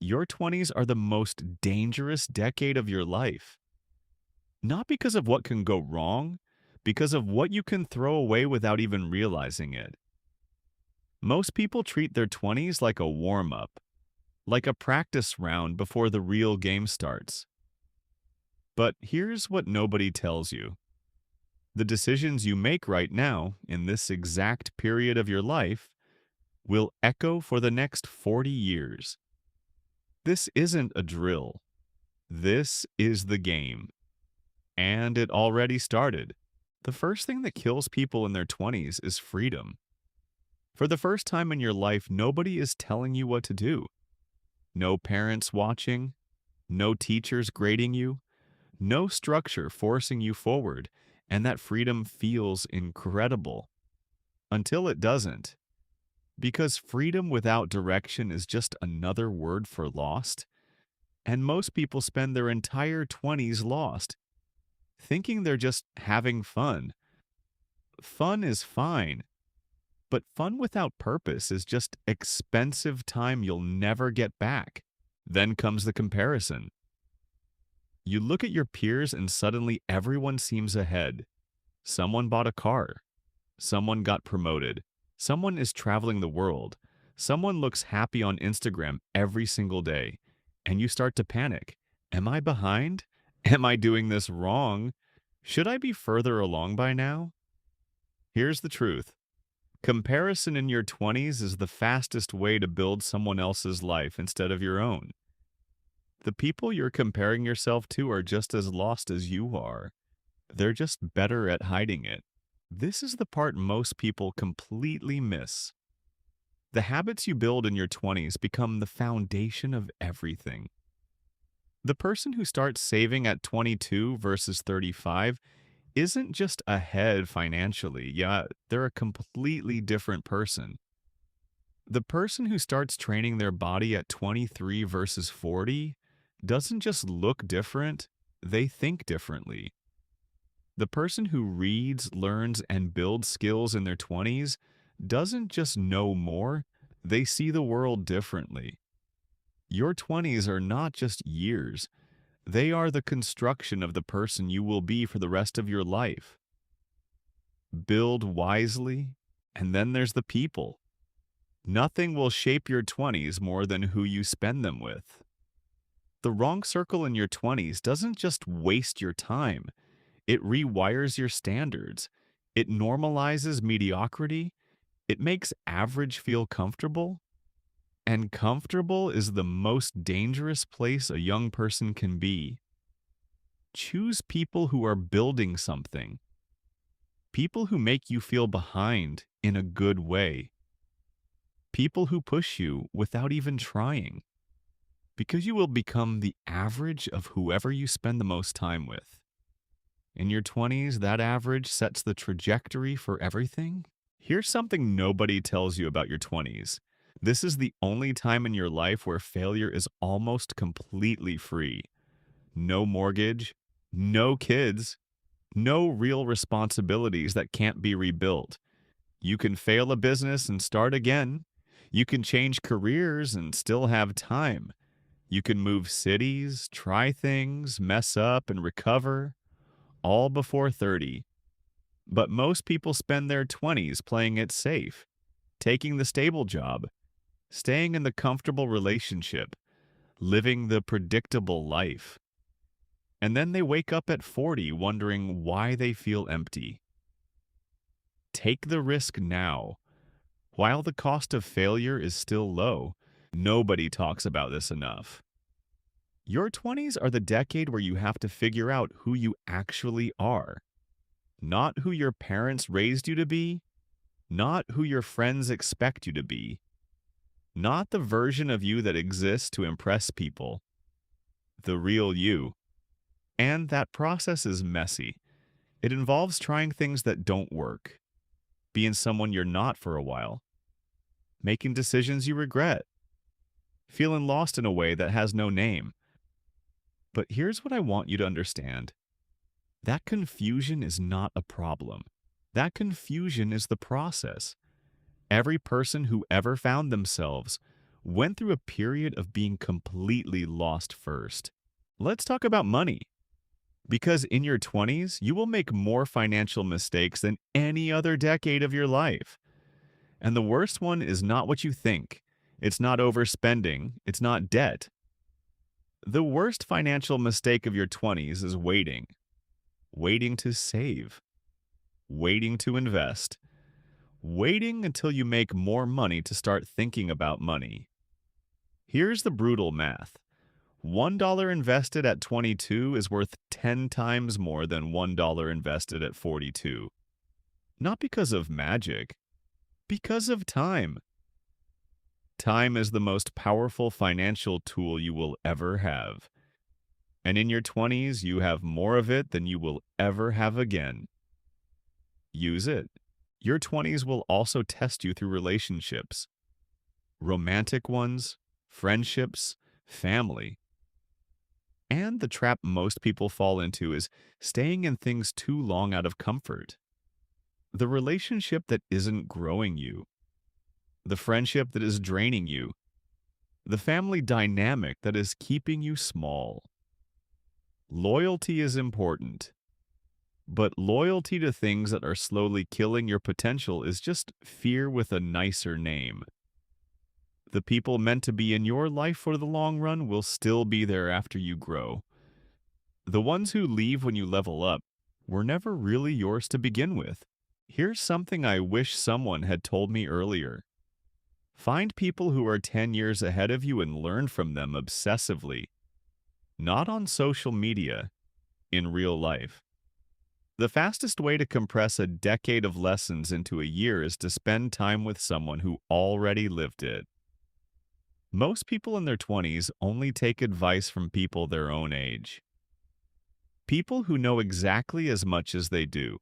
Your 20s are the most dangerous decade of your life. Not because of what can go wrong, because of what you can throw away without even realizing it. Most people treat their 20s like a warm up, like a practice round before the real game starts. But here's what nobody tells you: the decisions you make right now, in this exact period of your life, will echo for the next 40 years. This isn't a drill. This is the game. And it already started. The first thing that kills people in their 20s is freedom. For the first time in your life, nobody is telling you what to do. No parents watching, no teachers grading you, no structure forcing you forward, and that freedom feels incredible. Until it doesn't. Because freedom without direction is just another word for lost, and most people spend their entire 20s lost, thinking they're just having fun. Fun is fine, but fun without purpose is just expensive time you'll never get back. Then comes the comparison. You look at your peers and suddenly everyone seems ahead. Someone bought a car. Someone got promoted. Someone is traveling the world. Someone looks happy on Instagram every single day. And you start to panic. Am I behind? Am I doing this wrong? Should I be further along by now? Here's the truth. Comparison in your 20s is the fastest way to build someone else's life instead of your own. The people you're comparing yourself to are just as lost as you are. They're just better at hiding it. This is the part most people completely miss. The habits you build in your 20s become the foundation of everything. The person who starts saving at 22 versus 35 isn't just ahead financially. Yeah, they're a completely different person. The person who starts training their body at 23 versus 40 doesn't just look different, they think differently. The person who reads, learns, and builds skills in their 20s doesn't just know more, they see the world differently. Your 20s are not just years, they are the construction of the person you will be for the rest of your life. Build wisely, and then there's the people. Nothing will shape your 20s more than who you spend them with. The wrong circle in your 20s doesn't just waste your time, it rewires your standards. It normalizes mediocrity. It makes average feel comfortable. And comfortable is the most dangerous place a young person can be. Choose people who are building something. People who make you feel behind in a good way. People who push you without even trying. Because you will become the average of whoever you spend the most time with. In your 20s, that average sets the trajectory for everything. Here's something nobody tells you about your 20s. This is the only time in your life where failure is almost completely free. No mortgage, no kids, no real responsibilities that can't be rebuilt. You can fail a business and start again. You can change careers and still have time. You can move cities, try things, mess up, and recover, all before 30. But most people spend their 20s playing it safe, taking the stable job, staying in the comfortable relationship, living the predictable life. And then they wake up at 40 wondering why they feel empty. Take the risk now. While the cost of failure is still low, nobody talks about this enough. Your 20s are the decade where you have to figure out who you actually are. Not who your parents raised you to be, not who your friends expect you to be, not the version of you that exists to impress people, the real you. And that process is messy. It involves trying things that don't work, being someone you're not for a while, making decisions you regret, feeling lost in a way that has no name. But here's what I want you to understand. That confusion is not a problem. That confusion is the process. Every person who ever found themselves went through a period of being completely lost first. Let's talk about money. Because in your 20s, you will make more financial mistakes than any other decade of your life. And the worst one is not what you think. It's not overspending. It's not debt. The worst financial mistake of your 20s is waiting. Waiting to save. Waiting to invest. Waiting until you make more money to start thinking about money. Here's the brutal math. $1 invested at 22 is worth 10 times more than $1 invested at 42. Not because of magic, because of time. Time is the most powerful financial tool you will ever have. And in your 20s, you have more of it than you will ever have again. Use it. Your 20s will also test you through relationships. Romantic ones, friendships, family. And the trap most people fall into is staying in things too long out of comfort. The relationship that isn't growing you. The friendship that is draining you. The family dynamic that is keeping you small. Loyalty is important. But loyalty to things that are slowly killing your potential is just fear with a nicer name. The people meant to be in your life for the long run will still be there after you grow. The ones who leave when you level up were never really yours to begin with. Here's something I wish someone had told me earlier. Find people who are 10 years ahead of you and learn from them obsessively. Not on social media, in real life. The fastest way to compress a decade of lessons into a year is to spend time with someone who already lived it. Most people in their 20s only take advice from people their own age. People who know exactly as much as they do,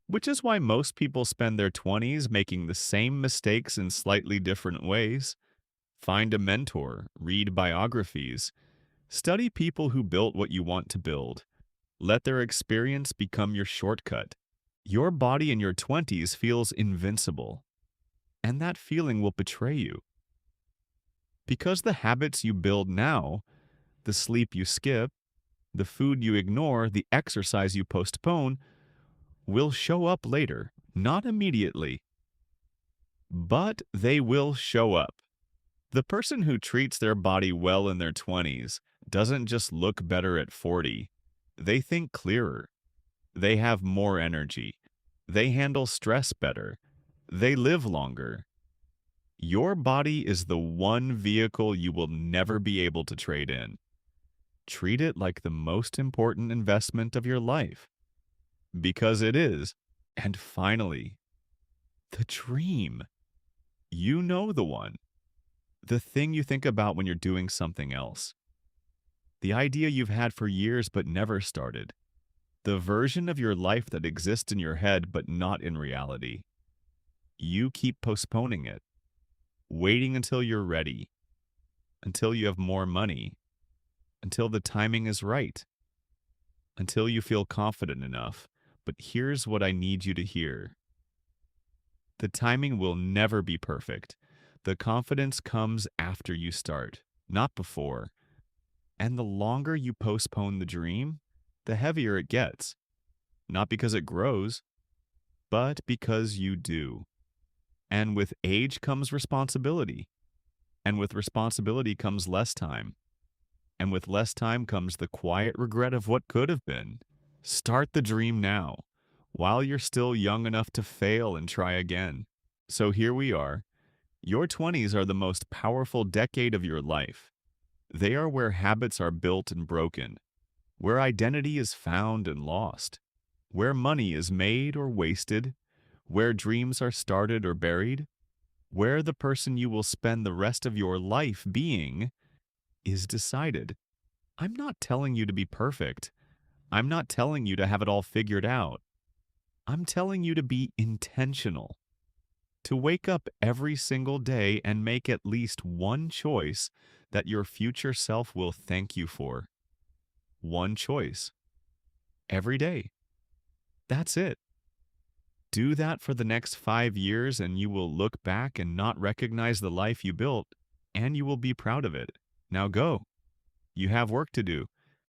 which is why most people spend their 20s making the same mistakes in slightly different ways. Find a mentor, read biographies, study people who built what you want to build. Let their experience become your shortcut. Your body in your 20s feels invincible, and that feeling will betray you. Because the habits you build now, the sleep you skip, the food you ignore, the exercise you postpone, will show up later, not immediately. But they will show up. The person who treats their body well in their 20s doesn't just look better at 40. They think clearer. They have more energy. They handle stress better. They live longer. Your body is the one vehicle you will never be able to trade in. Treat it like the most important investment of your life. Because it is. And finally, the dream. You know the one. The thing you think about when you're doing something else. The idea you've had for years but never started. The version of your life that exists in your head but not in reality. You keep postponing it, waiting until you're ready, until you have more money, until the timing is right, until you feel confident enough. But here's what I need you to hear. The timing will never be perfect. The confidence comes after you start, not before. And the longer you postpone the dream, the heavier it gets. Not because it grows, but because you do. And with age comes responsibility. And with responsibility comes less time. And with less time comes the quiet regret of what could have been. Start the dream now, while you're still young enough to fail and try again. So here we are. Your 20s are the most powerful decade of your life. They are where habits are built and broken, where identity is found and lost, where money is made or wasted, where dreams are started or buried, where the person you will spend the rest of your life being is decided. I'm not telling you to be perfect. I'm not telling you to have it all figured out. I'm telling you to be intentional. To wake up every single day and make at least one choice that your future self will thank you for. One choice. Every day. That's it. Do that for the next 5 years and you will look back and not recognize the life you built, and you will be proud of it. Now go. You have work to do.